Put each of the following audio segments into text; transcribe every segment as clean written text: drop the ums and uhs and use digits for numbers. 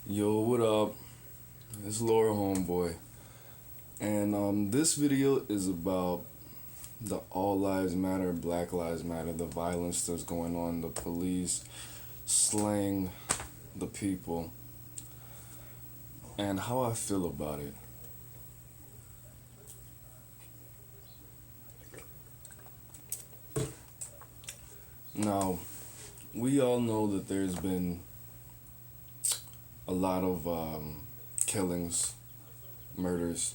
Yo, what up? It's Laura Homeboy. And this video is about the All Lives Matter, Black Lives Matter, the violence that's going on, the police slaying the people, and how I feel about it. Now, we all know that there's been a lot of killings, murders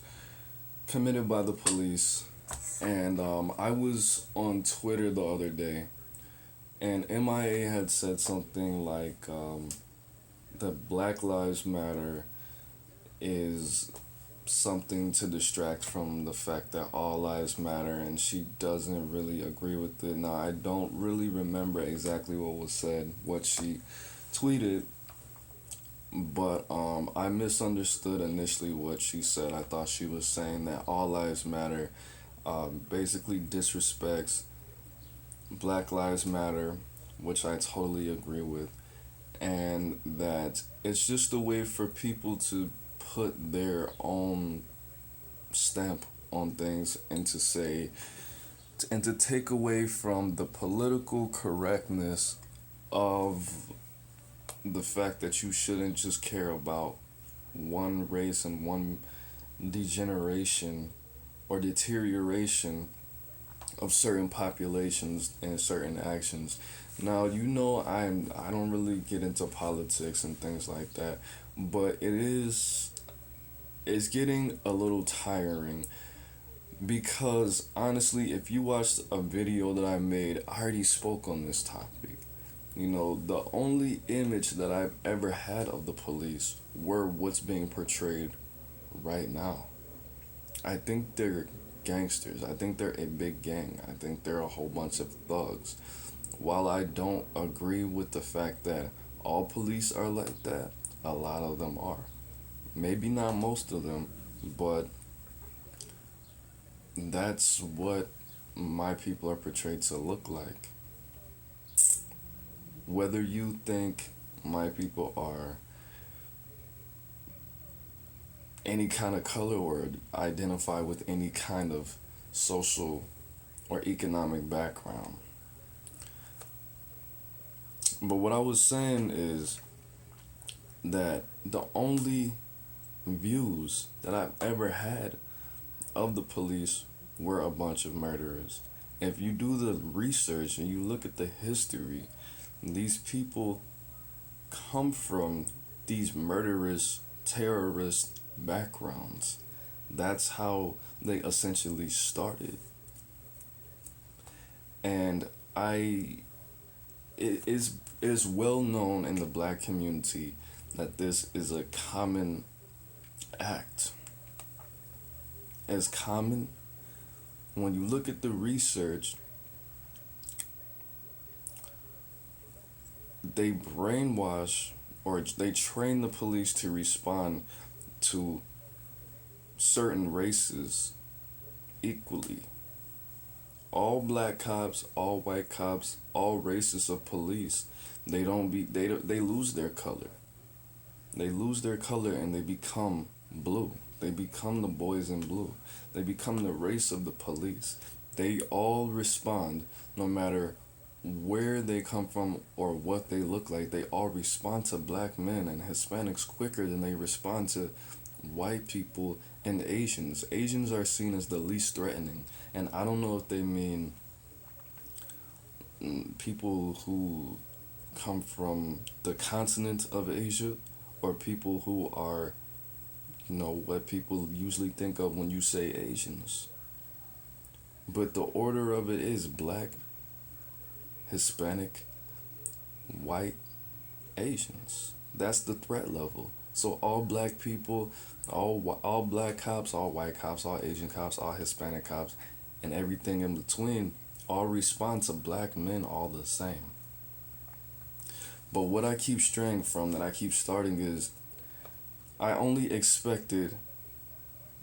committed by the police. And I was on Twitter the other day, and MIA had said something like that Black Lives Matter is something to distract from the fact that all lives matter, and she doesn't really agree with it. Now, I don't really remember exactly what was said, what she tweeted, but I misunderstood initially what she said. I thought she was saying that all lives matter basically disrespects Black Lives Matter, which I totally agree with, and that it's just a way for people to put their own stamp on things and to say and to take away from the political correctness of the fact that you shouldn't just care about one race and one degeneration or deterioration of certain populations and certain actions. Now, I don't really get into politics and things like that, but it's getting a little tiring because honestly, if you watched a video that I made, I already spoke on this topic. The only image that I've ever had of the police were what's being portrayed right now. I think they're gangsters. I think they're a big gang. I think they're a whole bunch of thugs. While I don't agree with the fact that all police are like that, a lot of them are. Maybe not most of them, but that's what my people are portrayed to look like. Whether you think my people are any kind of color or identify with any kind of social or economic background. But what I was saying is that the only views that I've ever had of the police were a bunch of murderers. If you do the research and you look at the history, these people come from these murderous, terrorist backgrounds. That's how they essentially started. And it is well known in the black community that this is a common act. As common, when you look at the research, they brainwash or they train the police to respond to certain races equally. All black cops, all white cops, all races of police, they lose their color. They lose their color and they become blue. They become the boys in blue. They become the race of the police. They all respond no matter where they come from or what they look like. They all respond to black men and Hispanics quicker than they respond to white people and Asians. Asians are seen as the least threatening, and I don't know if they mean people who come from the continent of Asia or people who are, what people usually think of when you say Asians. But the order of it is black, Hispanic, white, Asians. That's the threat level. So all black people, all black cops, all white cops, all Asian cops, all Hispanic cops, and everything in between all respond to black men all the same. But what I keep straying from, that I keep starting, is I only expected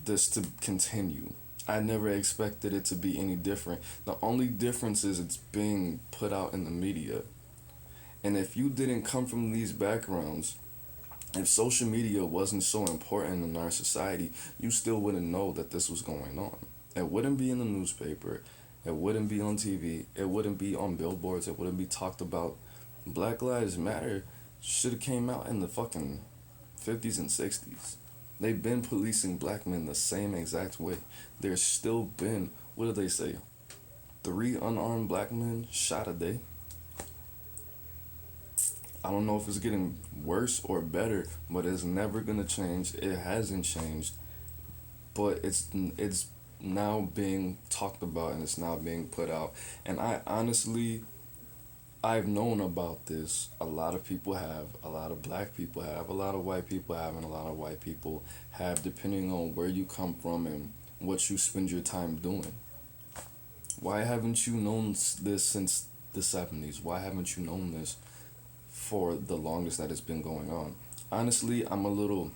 this to continue. I never expected it to be any different. The only difference is it's being put out in the media. And if you didn't come from these backgrounds, If social media wasn't so important in our society, you still wouldn't know that this was going on. It wouldn't be in the newspaper. It wouldn't be on TV. It wouldn't be on billboards. It wouldn't be talked about. Black Lives Matter should have came out in the fucking 50s and 60s. They've been policing black men the same exact way. There's still been, what do they say, 3 unarmed black men shot a day. I don't know if it's getting worse or better, but it's never gonna change. It hasn't changed, but it's now being talked about and it's now being put out. And I honestly, I've known about this. A lot of people have, a lot of black people have, a lot of white people have, and a lot of white people have, depending on where you come from and what you spend your time doing. Why haven't you known this since the 70s? Why haven't you known this for the longest that it's been going on? Honestly, I'm a little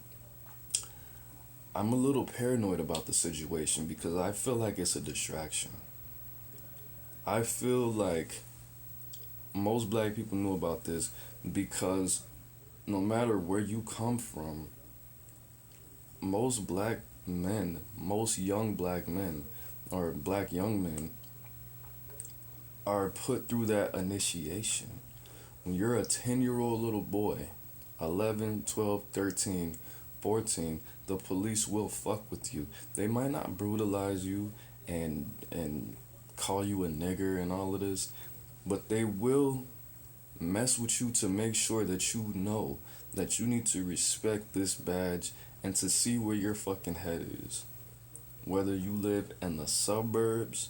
paranoid about the situation because I feel like it's a distraction. I feel like most black people knew about this because no matter where you come from, most black men, most young black men, or black young men, are put through that initiation. When you're a 10-year-old little boy, 11, 12, 13, 14, the police will fuck with you. They might not brutalize you and call you a nigger and all of this, but they will mess with you to make sure that you know that you need to respect this badge and to see where your fucking head is. Whether you live in the suburbs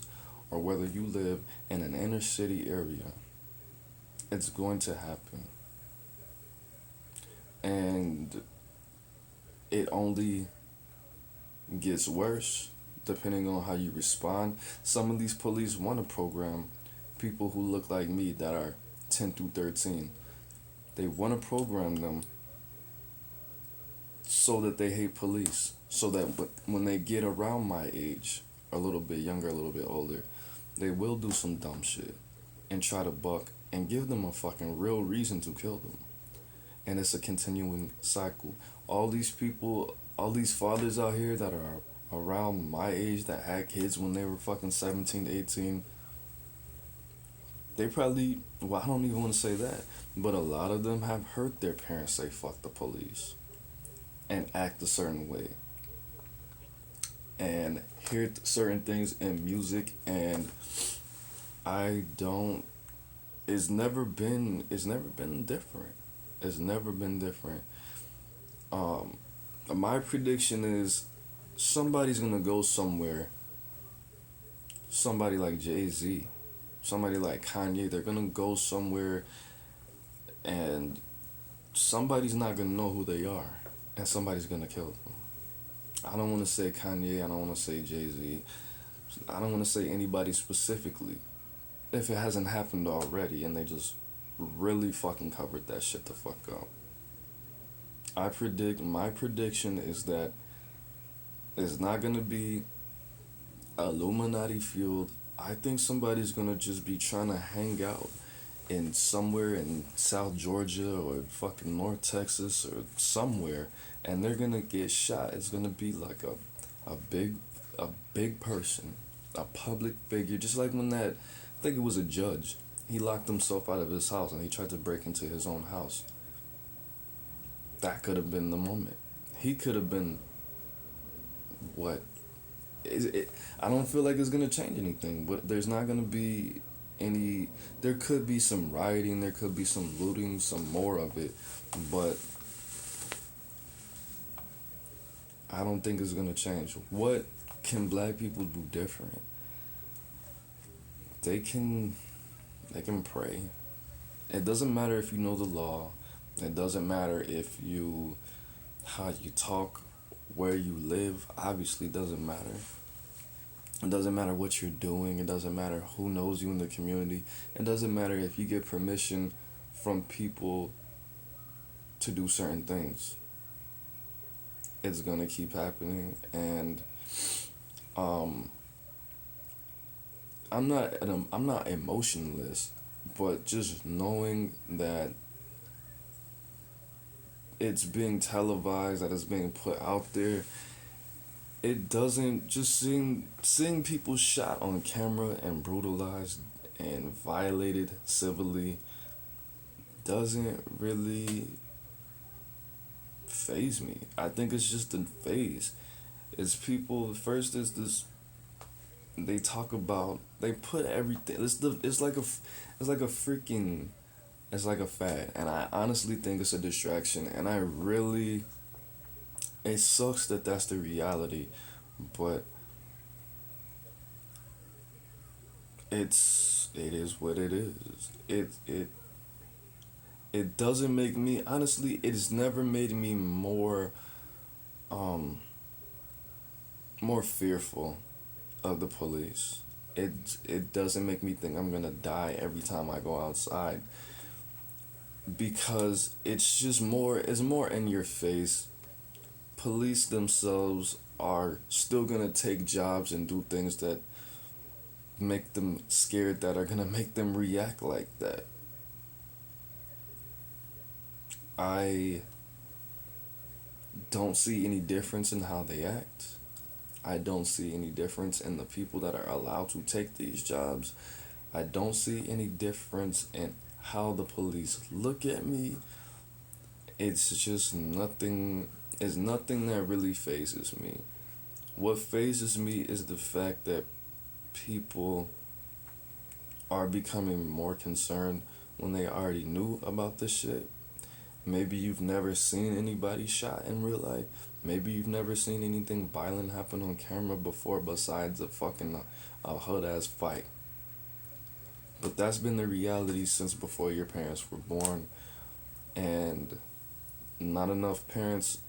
or whether you live in an inner city area, it's going to happen. And it only gets worse depending on how you respond. Some of these police want to program people who look like me that are 10 through 13. They want to program them so that they hate police. So that when they get around my age, a little bit younger, a little bit older, they will do some dumb shit and try to buck and give them a fucking real reason to kill them. And it's a continuing cycle. All these people, all these fathers out here that are around my age that had kids when they were fucking 17, 18, they probably, well, I don't even want to say that, but a lot of them have heard their parents say fuck the police and act a certain way and hear certain things in music, and I don't, it's never been different. It's never been different. Um, my prediction is somebody's gonna go somewhere. Somebody like Jay-Z, somebody like Kanye, they're gonna go somewhere and somebody's not gonna know who they are and somebody's gonna kill them. I don't wanna say Kanye, I don't wanna say Jay-Z, I don't wanna say anybody specifically if it hasn't happened already and they just really fucking covered that shit the fuck up. My prediction is that it's not gonna be Illuminati fueled. I think somebody's gonna just be trying to hang out in somewhere in South Georgia or fucking North Texas or somewhere, and they're gonna get shot. It's gonna be like a big a big person, a public figure, just like when that, I think it was a judge. He locked himself out of his house and he tried to break into his own house. That could have been the moment. He could have been what is it? I don't feel like it's gonna change anything, but there's not gonna be any. There could be some rioting, there could be some looting, some more of it, but I don't think it's gonna change. What can black people do different? They can, they can pray. It doesn't matter if you know the law. It doesn't matter if you, how you talk, where you live. Obviously, it doesn't matter. It doesn't matter what you're doing. It doesn't matter who knows you in the community. It doesn't matter if you get permission from people to do certain things. It's gonna keep happening, and um, I'm not emotionless, but just knowing that it's being televised, that it's being put out there, it doesn't just seeing people shot on camera and brutalized and violated civilly doesn't really phase me. I think it's just a phase. It's people first is this they talk about they put everything it's like a freaking it's like a fad, and I honestly think it's a distraction, and I really it sucks that that's the reality, but it is what it is. It doesn't make me honestly. It's never made me um more fearful of the police. It doesn't make me think I'm gonna die every time I go outside, because it's more in your face. Police themselves are still gonna take jobs and do things that make them scared, that are gonna make them react like that. I don't see any difference in how they act. I don't see any difference in the people that are allowed to take these jobs. I don't see any difference in how the police look at me. It's just nothing. It's nothing that really phases me. What phases me is the fact that people are becoming more concerned when they already knew about this shit. Maybe you've never seen anybody shot in real life. Maybe you've never seen anything violent happen on camera before besides a fucking hood ass fight. But that's been the reality since before your parents were born. And not enough parents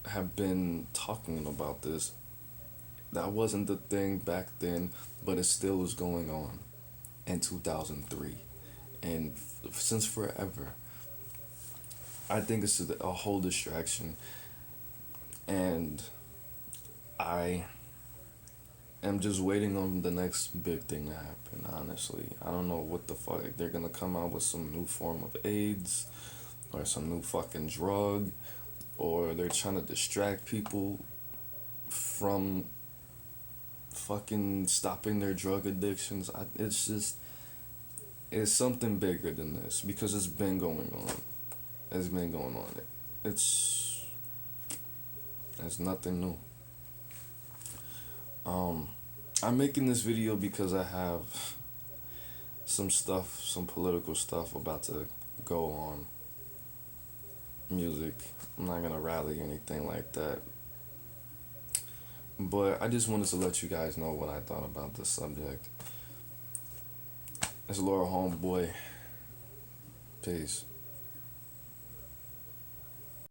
have been talking about this. That wasn't the thing back then, but it still was going on in 2003. And since forever. I think it's a whole distraction, and I am just waiting on the next big thing to happen, honestly. I don't know what the fuck, they're gonna come out with some new form of AIDS, or some new fucking drug, or they're trying to distract people from fucking stopping their drug addictions. It's something bigger than this, because it's been going on. It's been going on. It's nothing new. I'm making this video because I have some political stuff about to go on music. I'm not gonna rally or anything like that. But I just wanted to let you guys know what I thought about this subject. It's Laura Homeboy. Peace.